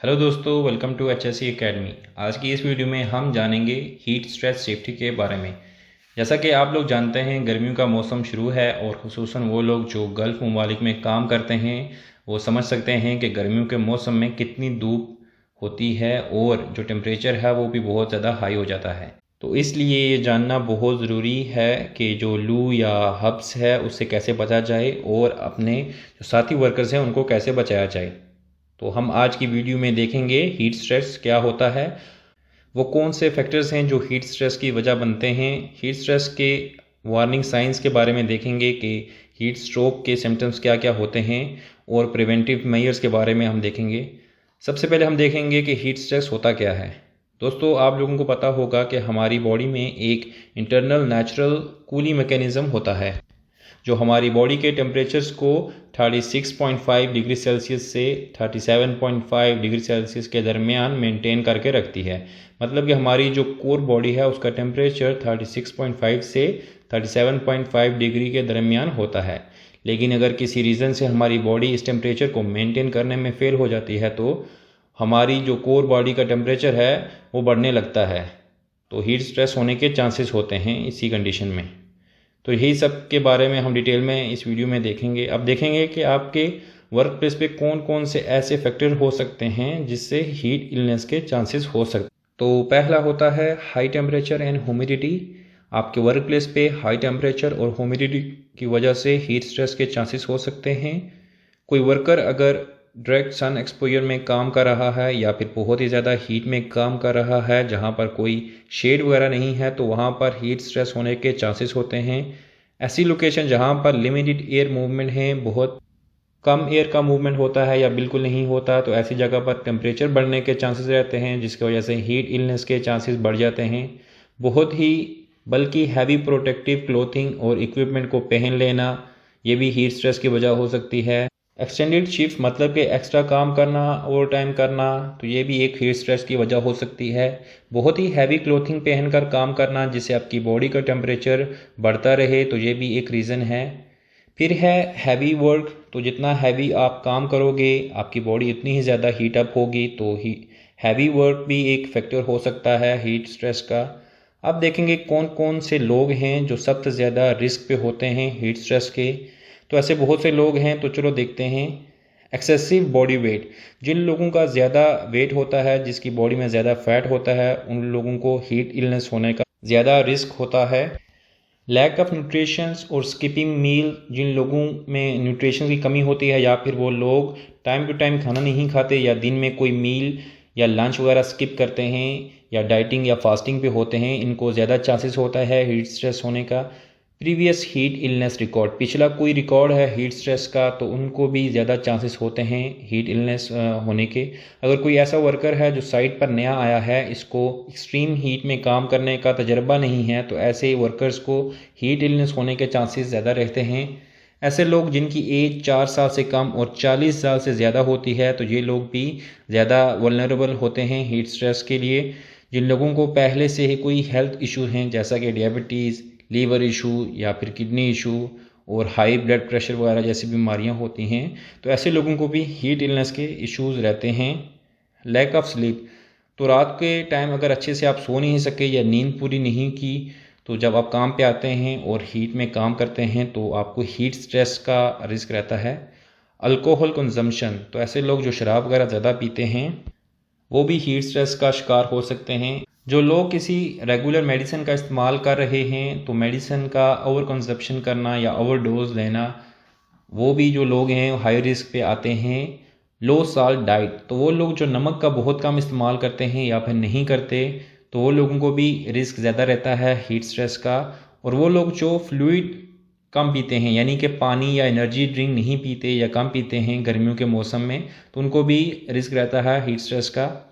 Hello दोस्तों, welcome to HSC academy. आज की इस वीडियो में हम जानेंगे हीट स्ट्रेस सेफ्टी के बारे में। जैसा कि आप लोग जानते हैं, गर्मियों का मौसम शुरू है और ख़ुसूसन वो लोग जो गल्फ़ ममालिक में काम करते हैं वो समझ सकते हैं कि गर्मियों के मौसम में कितनी धूप होती है और जो टेम्परेचर है वो भी बहुत ज़्यादा हाई हो जाता है। तो इसलिए ये जानना बहुत ज़रूरी है कि जो लू या हब्स है उससे कैसे बचा जाए और अपने जो साथी वर्कर्स हैं उनको कैसे बचाया जाए। तो हम आज की वीडियो में देखेंगे हीट स्ट्रेस क्या होता है, वो कौन से फैक्टर्स हैं जो हीट स्ट्रेस की वजह बनते हैं, हीट स्ट्रेस के वार्निंग साइंस के बारे में देखेंगे कि हीट स्ट्रोक के सिम्टम्स क्या क्या होते हैं और प्रिवेंटिव मेजर्स के बारे में हम देखेंगे। सबसे पहले हम देखेंगे कि हीट स्ट्रेस होता क्या है। दोस्तों, आप लोगों को पता होगा कि हमारी बॉडी में एक इंटरनल नेचुरल कूलिंग मैकेनिज़्म होता है जो हमारी बॉडी के टेम्परेचर्स को 36.5 डिग्री सेल्सियस से 37.5 डिग्री सेल्सियस के दरमियान मेंटेन करके रखती है। मतलब कि हमारी जो कोर बॉडी है उसका टेम्परेचर 36.5 से 37.5 डिग्री के दरमियान होता है। लेकिन अगर किसी रीज़न से हमारी बॉडी इस टेम्परेचर को मेंटेन करने में फेल हो जाती है तो हमारी जो कोर बॉडी का टेम्परेचर है वो बढ़ने लगता है। तो हीट स्ट्रेस होने के चांसेस होते हैं इसी कंडीशन में। तो यही सब के बारे में हम डिटेल में इस वीडियो में देखेंगे। अब देखेंगे कि आपके वर्क प्लेस पे कौन कौन से ऐसे फैक्टर हो सकते हैं जिससे हीट इलनेस के चांसेस हो सकते हैं। तो पहला होता है हाई टेम्परेचर एंड ह्यूमिडिटी। आपके वर्क प्लेस पे हाई टेम्परेचर और ह्यूमिडिटी की वजह से हीट स्ट्रेस के चांसेस हो सकते हैं। कोई वर्कर अगर डायरेक्ट सन एक्सपोजर में काम कर रहा है या फिर बहुत ही ज़्यादा हीट में काम कर रहा है जहाँ पर कोई शेड वगैरह नहीं है तो वहाँ पर हीट स्ट्रेस होने के चांसेस होते हैं। ऐसी लोकेशन जहाँ पर लिमिटेड एयर मूवमेंट है, बहुत कम एयर का मूवमेंट होता है या बिल्कुल नहीं होता, तो ऐसी जगह पर टेम्परेचर बढ़ने के चांसेस रहते हैं जिसकी वजह से हीट इलनेस के चांसेस बढ़ जाते हैं। बहुत ही बल्कि हैवी प्रोटेक्टिव क्लोथिंग और इक्विपमेंट को पहन लेना ये भी हीट स्ट्रेस की वजह हो सकती है। एक्सटेंडेड शिफ्ट मतलब कि एक्स्ट्रा काम करना, ओवर टाइम करना, तो ये भी एक हीट स्ट्रेस की वजह हो सकती है। बहुत ही हैवी क्लोथिंग पहनकर काम करना जिससे आपकी बॉडी का टेम्परेचर बढ़ता रहे, तो ये भी एक रीज़न है। फिर है हैवी वर्क, तो जितना हैवी आप काम करोगे आपकी बॉडी उतनी ही ज़्यादा हीट अप होगी, तो हैवी वर्क भी एक फैक्टर हो सकता है हीट स्ट्रेस का। अब देखेंगे कौन कौन से लोग हैं जो सबसे ज़्यादा रिस्क पे होते हैं हीट स्ट्रेस के। तो ऐसे बहुत से लोग हैं, तो चलो देखते हैं। एक्सेसिव बॉडी वेट, जिन लोगों का ज़्यादा वेट होता है, जिसकी बॉडी में ज़्यादा फैट होता है, उन लोगों को हीट इलनेस होने का ज़्यादा रिस्क होता है। लैक ऑफ न्यूट्रिशंस और स्किपिंग मील, जिन लोगों में न्यूट्रिशन की कमी होती है या फिर वो लोग टाइम टू टाइम खाना नहीं खाते या दिन में कोई मील या लंच वगैरह स्किप करते हैं या डाइटिंग या फास्टिंग पे होते हैं, इनको ज़्यादा चांसेस होता है हीट स्ट्रेस होने का। प्रीवियस हीट इलनेस रिकॉर्ड, पिछला कोई रिकॉर्ड है हीट स्ट्रेस का, तो उनको भी ज़्यादा चांसेस होते हैं हीट इलनेस होने के। अगर कोई ऐसा वर्कर है जो साइट पर नया आया है, इसको एक्सट्रीम हीट में काम करने का तजर्बा नहीं है, तो ऐसे वर्कर्स को हीट इलनेस होने के चांसेस ज़्यादा रहते हैं। ऐसे लोग जिनकी एज 4 साल से कम और 40 साल से ज़्यादा होती है, तो ये लोग भी ज़्यादा वल्नरेबल होते हैं हीट स्ट्रेस के लिए। जिन लोगों को पहले से ही कोई हेल्थ इशू हैं जैसा कि डायबिटीज़, लीवर इशू या फिर किडनी इशू और हाई ब्लड प्रेशर वगैरह जैसी बीमारियां होती हैं, तो ऐसे लोगों को भी हीट इलनेस के इश्यूज़ रहते हैं। लैक ऑफ स्लीप, तो रात के टाइम अगर अच्छे से आप सो नहीं सके या नींद पूरी नहीं की, तो जब आप काम पे आते हैं और हीट में काम करते हैं तो आपको हीट स्ट्रेस का रिस्क रहता है। अल्कोहल कंजम्पशन, तो ऐसे लोग जो शराब वगैरह ज़्यादा पीते हैं वो भी हीट स्ट्रेस का शिकार हो सकते हैं। जो लोग किसी रेगुलर मेडिसिन का इस्तेमाल कर रहे हैं, तो मेडिसिन का ओवर कंजप्शन करना या ओवर डोज लेना, वो भी जो लोग हैं हाई रिस्क पे आते हैं। लो साल्ट डाइट, तो वो लोग जो नमक का बहुत कम इस्तेमाल करते हैं या फिर नहीं करते, तो वो लोगों को भी रिस्क ज़्यादा रहता है हीट स्ट्रेस का। और वो लोग जो फ्लूइड कम पीते हैं, यानी कि पानी या एनर्जी ड्रिंक नहीं पीते या कम पीते हैं गर्मियों के मौसम में, तो उनको भी रिस्क रहता है हीट स्ट्रेस का।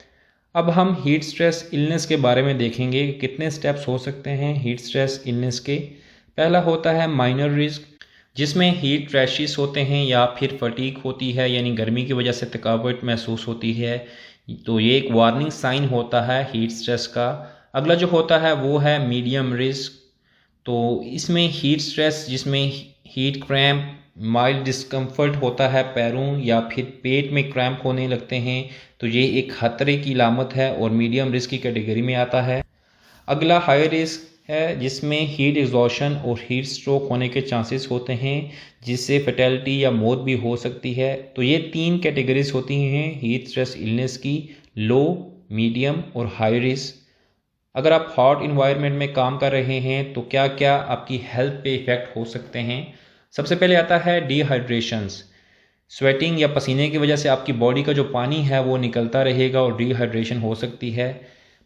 अब हम हीट स्ट्रेस इलनेस के बारे में देखेंगे कि कितने स्टेप्स हो सकते हैं हीट स्ट्रेस इलनेस के। पहला होता है माइनर रिस्क, जिसमें हीट रैशेस होते हैं या फिर फटीग होती है, यानी गर्मी की वजह से थकावट महसूस होती है, तो ये एक वार्निंग साइन होता है हीट स्ट्रेस का। अगला जो होता है वो है मीडियम रिस्क, तो इसमें हीट स्ट्रेस जिसमें हीट क्रैम्प माइल्ड डिस्कम्फर्ट होता है पैरों या फिर पेट में क्रैम्प होने लगते हैं तो ये एक खतरे की अलामत है और मीडियम रिस्क की कैटेगरी में आता है। अगला हाई रिस्क है जिसमें हीट एग्जॉशन और हीट स्ट्रोक होने के चांसेस होते हैं जिससे फैटेलिटी या मौत भी हो सकती है। तो ये 3 कैटेगरीज होती हैं हीट स्ट्रेस इलनेस की, लो, मीडियम और हाई रिस्क। अगर आप हॉट इन्वायरमेंट में काम कर रहे हैं तो क्या क्या आपकी हेल्थ पे इफ़ेक्ट हो सकते हैं। सबसे पहले आता है डिहाइड्रेशंस। स्वेटिंग या पसीने की वजह से आपकी बॉडी का जो पानी है वो निकलता रहेगा और डिहाइड्रेशन हो सकती है।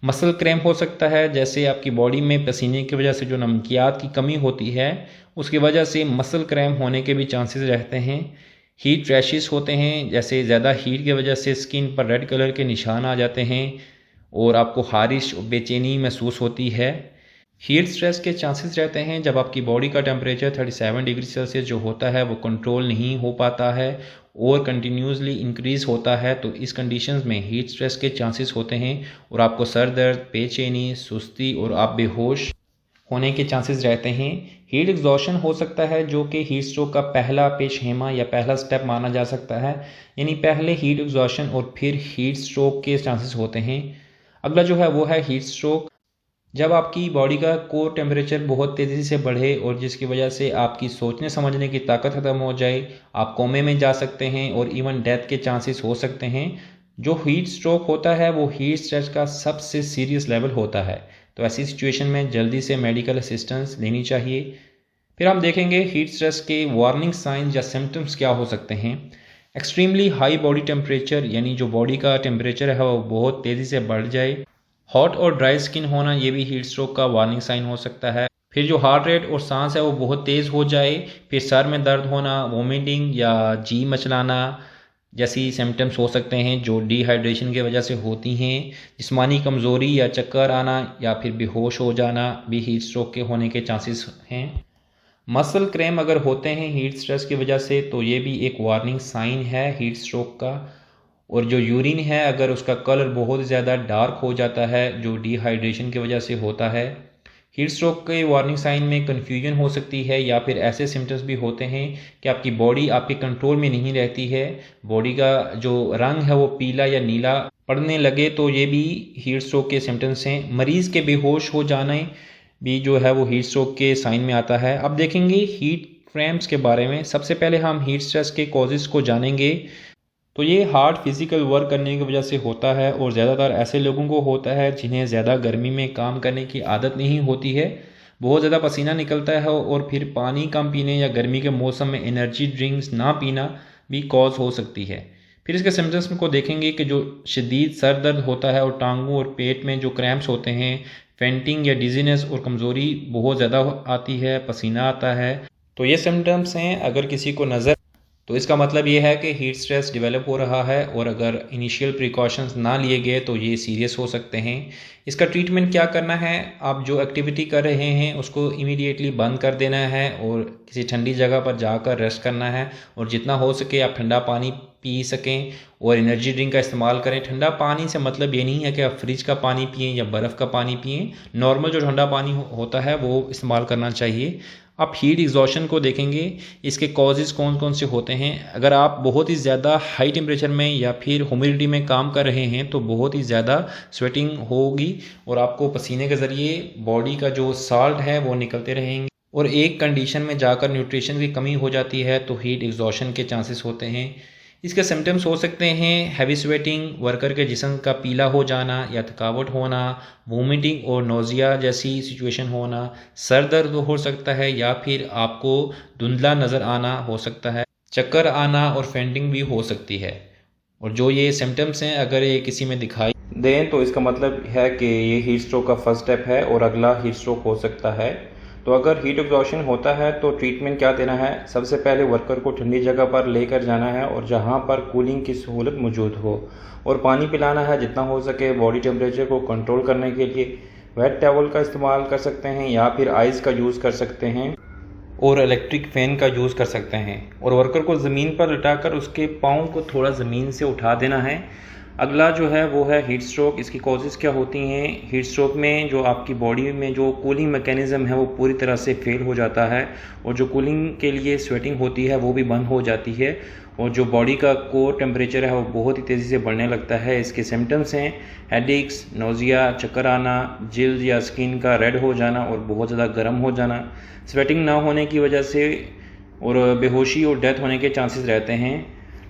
मसल क्रैम्प हो सकता है, जैसे आपकी बॉडी में पसीने की वजह से जो नमकियात की कमी होती है उसकी वजह से मसल क्रैम्प होने के भी चांसेस रहते हैं। हीट रैशेस होते हैं, जैसे ज़्यादा हीट की वजह से स्किन पर रेड कलर के निशान आ जाते हैं और आपको खारिश और बेचैनी महसूस होती है। हीट स्ट्रेस के चांसेस रहते हैं जब आपकी बॉडी का टेम्परेचर 37 डिग्री सेल्सियस जो होता है वो कंट्रोल नहीं हो पाता है और कंटिन्यूसली इंक्रीज़ होता है, तो इस कंडीशंस में हीट स्ट्रेस के चांसेस होते हैं और आपको सर दर्द, बेचैनी, सुस्ती और आप बेहोश होने के चांसेस रहते हैं। हीट एग्जॉशन हो सकता है जो कि हीट स्ट्रोक का पहला पेशेमा या पहला स्टेप माना जा सकता है, यानी पहले हीट एग्जॉशन और फिर हीट स्ट्रोक के चांसेस होते हैं। अगला जो है वो है हीट स्ट्रोक, जब आपकी बॉडी का कोर टेम्परेचर बहुत तेज़ी से बढ़े और जिसकी वजह से आपकी सोचने समझने की ताकत ख़त्म हो जाए, आप कोमे में जा सकते हैं और इवन डेथ के चांसेस हो सकते हैं। जो हीट स्ट्रोक होता है वो हीट स्ट्रेस का सबसे सीरियस लेवल होता है, तो ऐसी सिचुएशन में जल्दी से मेडिकल असिस्टेंस लेनी चाहिए। फिर हम देखेंगे हीट स्ट्रेस के वार्निंग साइंस या सिम्टम्स क्या हो सकते हैं। एक्सट्रीमली हाई बॉडी टेम्परेचर, यानी जो बॉडी का टेम्परेचर है वो बहुत तेज़ी से बढ़ जाए। हॉट और ड्राई स्किन होना, ये भी हीट स्ट्रोक का वार्निंग साइन हो सकता है। फिर जो हार्ट रेट और सांस है वो बहुत तेज़ हो जाए। फिर सर में दर्द होना, वोमिटिंग या जी मचलाना जैसी सिम्टम्स हो सकते हैं जो डिहाइड्रेशन की वजह से होती हैं। जिस्मानी कमज़ोरी या चक्कर आना या फिर बेहोश हो जाना भी हीट स्ट्रोक के होने के चांसेस हैं। मसल क्रैम्प अगर होते हैं हीट स्ट्रेस की वजह से तो ये भी एक वार्निंग साइन है हीट स्ट्रोक का। और जो यूरिन है अगर उसका कलर बहुत ज़्यादा डार्क हो जाता है जो डिहाइड्रेशन की वजह से होता है। हीट स्ट्रोक के वार्निंग साइन में कन्फ्यूजन हो सकती है या फिर ऐसे सिम्टम्स भी होते हैं कि आपकी बॉडी आपके कंट्रोल में नहीं रहती है, बॉडी का जो रंग है वो पीला या नीला पड़ने लगे, तो ये भी हीट स्ट्रोक के सिम्टम्स हैं। मरीज़ के बेहोश हो जाना भी जो है वो हीट स्ट्रोक के साइन में आता है। अब देखेंगे हीट क्रैम्प्स के बारे में। सबसे पहले हम हीट स्ट्रेस के कॉजेज़ को जानेंगे। तो ये हार्ड फिज़िकल वर्क करने की वजह से होता है और ज़्यादातर ऐसे लोगों को होता है जिन्हें ज़्यादा गर्मी में काम करने की आदत नहीं होती है, बहुत ज़्यादा पसीना निकलता है और फिर पानी कम पीने या गर्मी के मौसम में एनर्जी ड्रिंक्स ना पीना भी कॉज हो सकती है। फिर इसके सिम्टम्स को देखेंगे कि जो शदीद सर दर्द होता है और टांगों और पेट में जो क्रैम्प्स होते हैं, फेंटिंग या डिजीनेस और कमज़ोरी बहुत ज़्यादा आती है, पसीना आता है, तो ये सिम्टम्स हैं। अगर किसी को नज़र तो इसका मतलब ये है कि हीट स्ट्रेस डेवलप हो रहा है और अगर इनिशियल प्रिकॉशंस ना लिए गए तो ये सीरियस हो सकते हैं। इसका ट्रीटमेंट क्या करना है, आप जो एक्टिविटी कर रहे हैं उसको इमीडिएटली बंद कर देना है और किसी ठंडी जगह पर जाकर रेस्ट करना है और जितना हो सके आप ठंडा पानी पी सकें और एनर्जी ड्रिंक का इस्तेमाल करें। ठंडा पानी से मतलब ये नहीं है कि आप फ्रिज का पानी पिएं या बर्फ़ का पानी पिएं, नॉर्मल जो ठंडा पानी होता है वो इस्तेमाल करना चाहिए। आप हीट एग्जॉशन को देखेंगे, इसके कॉजेज़ कौन कौन से होते हैं। अगर आप बहुत ही ज़्यादा हाई टेम्परेचर में या फिर ह्यूमिडिटी में काम कर रहे हैं तो बहुत ही ज़्यादा स्वेटिंग होगी और आपको पसीने के ज़रिए बॉडी का जो साल्ट है वो निकलते रहेंगे और एक कंडीशन में जाकर न्यूट्रिशन की कमी हो जाती है तो हीट एग्जॉशन के चांसेस होते हैं। इसके सिम्टम्स हो सकते हैं हैवी स्वेटिंग, वर्कर के जिस्म का पीला हो जाना या थकावट होना, वोमिटिंग और नोज़िया जैसी सिचुएशन होना, सर दर्द हो सकता है या फिर आपको धुंधला नज़र आना हो सकता है, चक्कर आना और फेंटिंग भी हो सकती है। और जो ये सिम्टम्स हैं अगर ये किसी में दिखाई दें तो इसका मतलब है कि ये हीट स्ट्रोक का फर्स्ट स्टेप है और अगला हीट स्ट्रोक हो सकता है। तो अगर हीट एग्जॉशन होता है तो ट्रीटमेंट क्या देना है। सबसे पहले वर्कर को ठंडी जगह पर लेकर जाना है और जहां पर कूलिंग की सहूलत मौजूद हो और पानी पिलाना है जितना हो सके। बॉडी टेम्परेचर को कंट्रोल करने के लिए वेट टॉवल का इस्तेमाल कर सकते हैं या फिर आइस का यूज़ कर सकते हैं और इलेक्ट्रिक फ़ैन का यूज़ कर सकते हैं। और वर्कर को ज़मीन पर लिटाकर उसके पाँव को थोड़ा ज़मीन से उठा देना है। अगला जो है वो है हीट स्ट्रोक। इसकी कॉजेज़ क्या होती हैं? हीट स्ट्रोक में जो आपकी बॉडी में जो कूलिंग मैकेनिज़्म है वो पूरी तरह से फेल हो जाता है और जो कूलिंग के लिए स्वेटिंग होती है वो भी बंद हो जाती है और जो बॉडी का कोर टेम्परेचर है वो बहुत ही तेज़ी से बढ़ने लगता है। इसके सिम्टम्स हैं हेडेक्स, नोज़िया, चक्कर आना, जिल्द या स्किन का रेड हो जाना और बहुत ज़्यादा गर्म हो जाना। स्वेटिंग ना होने की वजह से और बेहोशी और डेथ होने के चांसेस रहते हैं।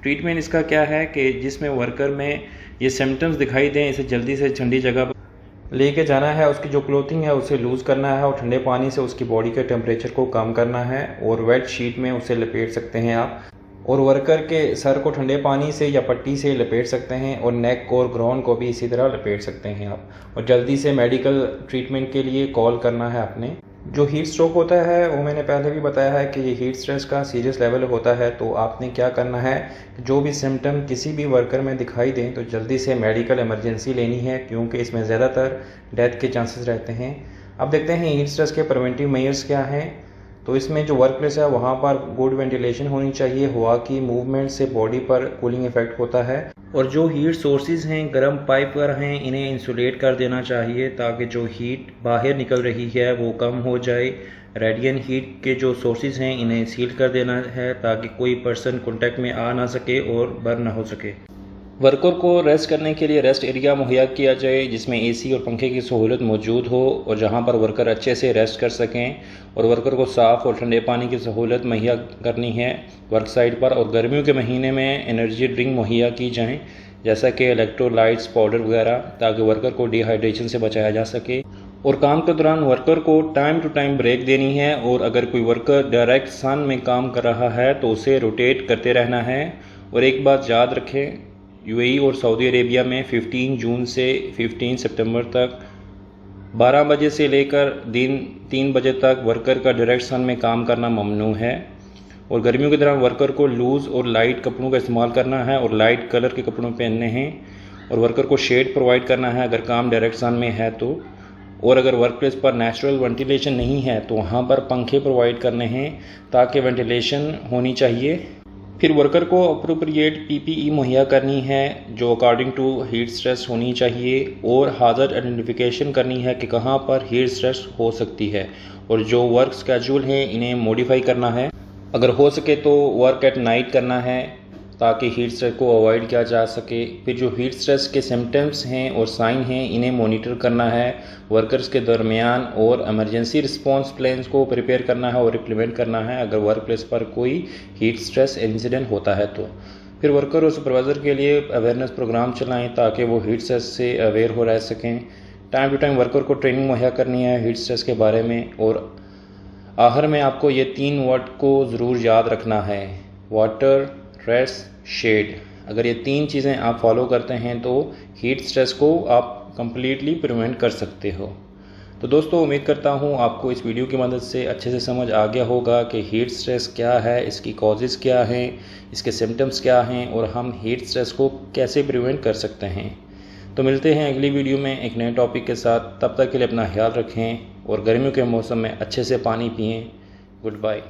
ट्रीटमेंट इसका क्या है कि जिसमें वर्कर में ये सिम्टम्स दिखाई दें, इसे जल्दी से ठंडी जगह पर लेके जाना है, उसकी जो क्लोथिंग है उसे लूज़ करना है और ठंडे पानी से उसकी बॉडी के टेम्परेचर को कम करना है और वेट शीट में उसे लपेट सकते हैं आप। और वर्कर के सर को ठंडे पानी से या पट्टी से लपेट सकते हैं और नेक और ग्राउंड को भी इसी तरह लपेट सकते हैं आप। और जल्दी से मेडिकल ट्रीटमेंट के लिए कॉल करना है आपने। जो हीट स्ट्रोक होता है वो मैंने पहले भी बताया है कि ये हीट स्ट्रेस का सीरियस लेवल होता है। तो आपने क्या करना है, जो भी सिम्टम किसी भी वर्कर में दिखाई दें तो जल्दी से मेडिकल इमरजेंसी लेनी है, क्योंकि इसमें ज़्यादातर डेथ के चांसेस रहते हैं। अब देखते हैं हीट स्ट्रेस के प्रिवेंटिव मेजर्स क्या हैं। तो इसमें जो वर्क प्लेस है वहाँ पर गुड वेंटिलेशन होनी चाहिए। हवा की मूवमेंट से बॉडी पर कूलिंग इफेक्ट होता है और जो हीट सोर्सेज हैं, गर्म पाइप पर हैं, इन्हें इंसुलेट कर देना चाहिए ताकि जो हीट बाहर निकल रही है वो कम हो जाए। रेडिएंट हीट के जो सोर्सेज हैं इन्हें सील कर देना है ताकि कोई पर्सन कॉन्टैक्ट में आ ना सके और बर्न ना हो सके। वर्कर को रेस्ट करने के लिए रेस्ट एरिया मुहैया किया जाए जिसमें एसी और पंखे की सहूलत मौजूद हो और जहां पर वर्कर अच्छे से रेस्ट कर सकें। और वर्कर को साफ़ और ठंडे पानी की सहूलत मुहैया करनी है वर्क साइट पर। और गर्मियों के महीने में एनर्जी ड्रिंक मुहैया की जाएँ जैसा कि इलेक्ट्रोलाइट्स पाउडर वगैरह, ताकि वर्कर को डिहाइड्रेशन से बचाया जा सके। और काम के दौरान वर्कर को टाइम टू टाइम ब्रेक देनी है और अगर कोई वर्कर डायरेक्ट सन में काम कर रहा है तो उसे रोटेट करते रहना है। और एक बात याद रखें, यूएई और सऊदी अरेबिया में 15 जून से 15 सितंबर तक 12 बजे से लेकर दिन 3 बजे तक वर्कर का डायरेक्ट सन में काम करना ममनू है। और गर्मियों के दौरान वर्कर को लूज़ और लाइट कपड़ों का इस्तेमाल करना है और लाइट कलर के कपड़ों पहनने हैं। और वर्कर को शेड प्रोवाइड करना है अगर काम डायरेक्ट सन में है तो। और अगर वर्क प्लेस पर नेचुरल वेंटिलेशन नहीं है तो वहाँ पर पंखे प्रोवाइड करने हैं ताकि वेंटिलेशन होनी चाहिए। फिर वर्कर को अप्रोप्रिएट पीपीई मुहैया करनी है जो अकॉर्डिंग टू हीट स्ट्रेस होनी चाहिए। और हाजर आइडेंटिफिकेशन करनी है कि कहाँ पर हीट स्ट्रेस हो सकती है। और जो वर्क स्केड्यूल है इन्हें मॉडिफाई करना है। अगर हो सके तो वर्क एट नाइट करना है ताकि हीट स्ट्रेस को अवॉइड किया जा सके। फिर जो हीट स्ट्रेस के सिम्टम्स हैं और साइन हैं इन्हें मॉनिटर करना है वर्कर्स के दरमियान और इमरजेंसी रिस्पांस प्लान्स को प्रिपेयर करना है और इम्प्लीमेंट करना है अगर वर्क प्लेस पर कोई हीट स्ट्रेस इंसिडेंट होता है तो। फिर वर्कर और सुपरवाइज़र के लिए अवेयरनेस प्रोग्राम चलाएं ताकि वो हीट स्ट्रेस से अवेयर हो रह सकें। टाइम टू टाइम वर्कर को ट्रेनिंग मुहैया करनी है हीट स्ट्रेस के बारे में। और आखिर में आपको ये 3 वर्ड को ज़रूर याद रखना है, वाटर, रेस्ट, शेड। अगर ये 3 चीज़ें आप फॉलो करते हैं तो हीट स्ट्रेस को आप कंप्लीटली प्रिवेंट कर सकते हो। तो दोस्तों, उम्मीद करता हूँ आपको इस वीडियो की मदद से अच्छे से समझ आ गया होगा कि हीट स्ट्रेस क्या है, इसकी कॉजेज़ क्या हैं, इसके सिम्टम्स क्या हैं और हम हीट स्ट्रेस को कैसे प्रिवेंट कर सकते हैं। तो मिलते हैं अगली वीडियो में एक नए टॉपिक के साथ। तब तक के लिए अपना ख्याल रखें और गर्मियों के मौसम में अच्छे से पानी पिएँ। Good bye.